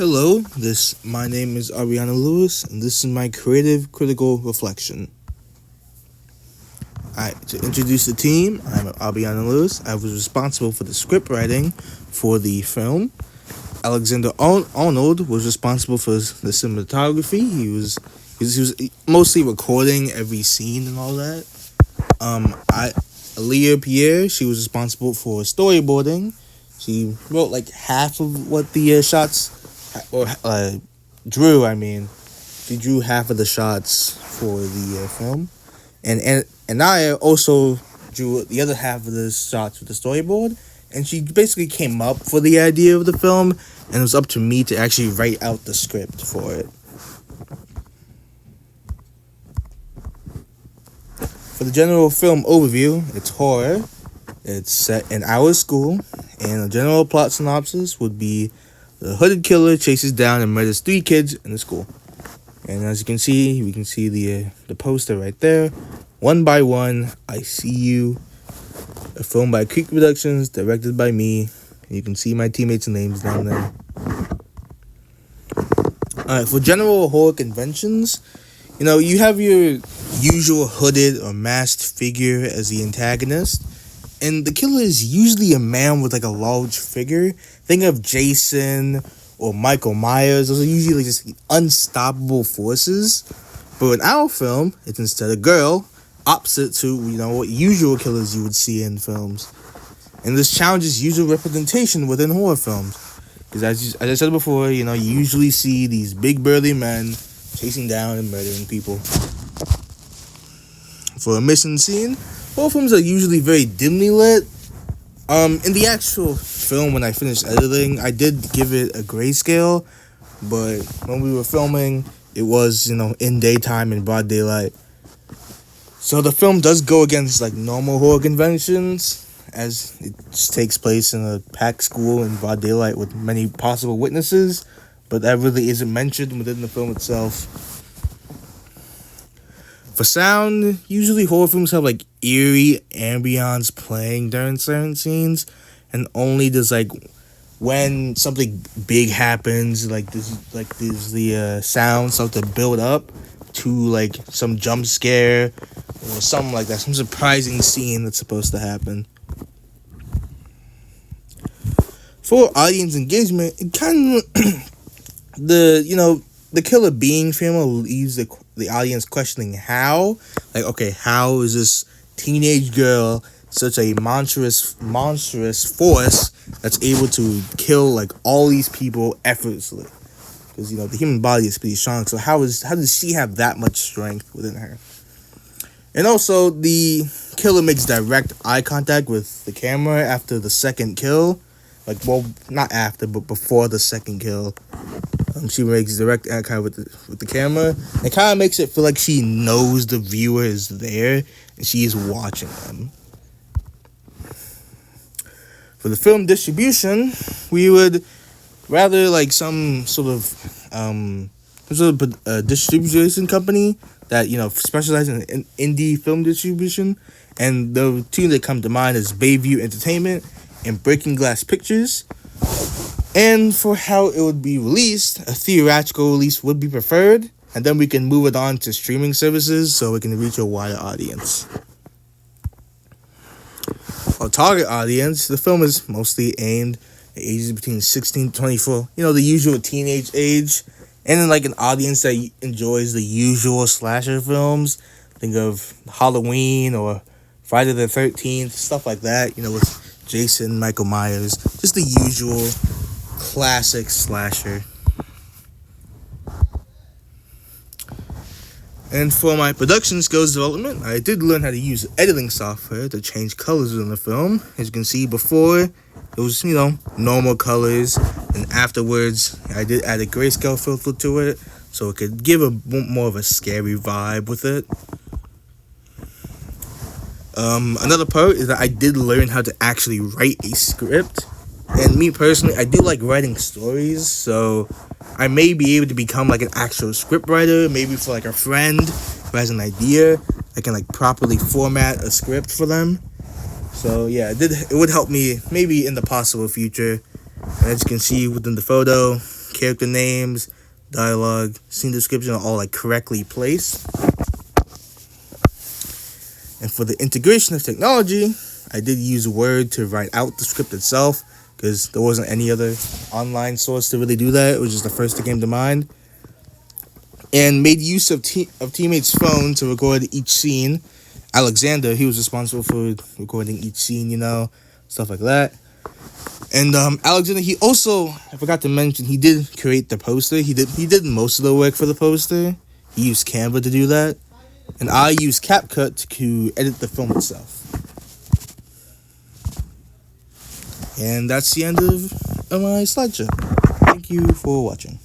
Hello, my name is Abyano Lewis, and this is my creative critical reflection. Alright, to introduce the team, I'm Abyano Lewis. I was responsible for the script writing for the film. Alexander Arnold was responsible for the cinematography. He was mostly recording every scene and all that. Aaliyah Pierre, she was responsible for storyboarding. She wrote like half of what the shots drew. She drew half of the shots for the film, and I also drew the other half of the shots with the storyboard. And she basically came up for the idea of the film, and it was up to me to actually write out the script for it. For the general film overview, it's horror. It's set in our school, and the general plot synopsis would be the hooded killer chases down and murders 3 kids in the school. And as you can see, we can see the poster right there. One by One, I See You. A film by Creek Productions, directed by me. And you can see my teammates' names down there. Alright, for general horror conventions, you have your usual hooded or masked figure as the antagonist. And the killer is usually a man with like a large figure. Think of Jason or Michael Myers. Those are usually just unstoppable forces. But in our film, it's instead a girl, opposite to what usual killers you would see in films. And this challenges usual representation within horror films. Because as I said before, you usually see these big burly men chasing down and murdering people. For a mission scene, horror films are usually very dimly lit. In the actual film, when I finished editing, I did give it a grayscale. But when we were filming, it was, in daytime, in broad daylight. So the film does go against like normal horror conventions, as it just takes place in a packed school in broad daylight with many possible witnesses, but that really isn't mentioned within the film itself. For sound, usually horror films have like eerie ambience playing during certain scenes, and only does like when something big happens, there's the sound start to build up to like some jump scare or something like that, some surprising scene that's supposed to happen. For audience engagement, it kind of the killer being family leaves the audience questioning how is this teenage girl such a monstrous force that's able to kill like all these people effortlessly? Because the human body is pretty strong, so how does she have that much strength within her? And also, the killer makes direct eye contact with the camera after the second kill. Not after, but before the second kill. She makes direct eye contact with the camera. It kind of makes it feel like she knows the viewer is there and she is watching them. For the film distribution, we would rather like some sort of distribution company that specializes in indie film distribution, and the two that come to mind is Bayview Entertainment and Breaking Glass Pictures. And for how it would be released, a theatrical release would be preferred, and then we can move it on to streaming services so it can reach a wider audience. Our target audience, the film is mostly aimed at ages between 16 to 24, the usual teenage age, and then like an audience that enjoys the usual slasher films. Think of Halloween or Friday the 13th, stuff like that, with Jason, Michael Myers, just the usual classic slasher. And for my production skills development, I did learn how to use editing software to change colors in the film. As you can see before, it was, normal colors. And afterwards, I did add a grayscale filter to it so it could give a more of a scary vibe with it. Another part is that I did learn how to actually write a script. And me personally, I do like writing stories, so I may be able to become like an actual script writer, maybe for like a friend who has an idea. I can like properly format a script for them. So yeah, it would help me maybe in the possible future. As you can see within the photo, character names, dialogue, scene description are all like correctly placed. And for the integration of technology, I did use Word to write out the script itself, because there wasn't any other online source to really do that. It was just the first that came to mind. And made use of teammates' phone to record each scene. Alexander, he was responsible for recording each scene, stuff like that. And Alexander, he also, I forgot to mention, he did create the poster. He did most of the work for the poster. He used Canva to do that. And I used CapCut to edit the film itself. And that's the end of my slideshow. Thank you for watching.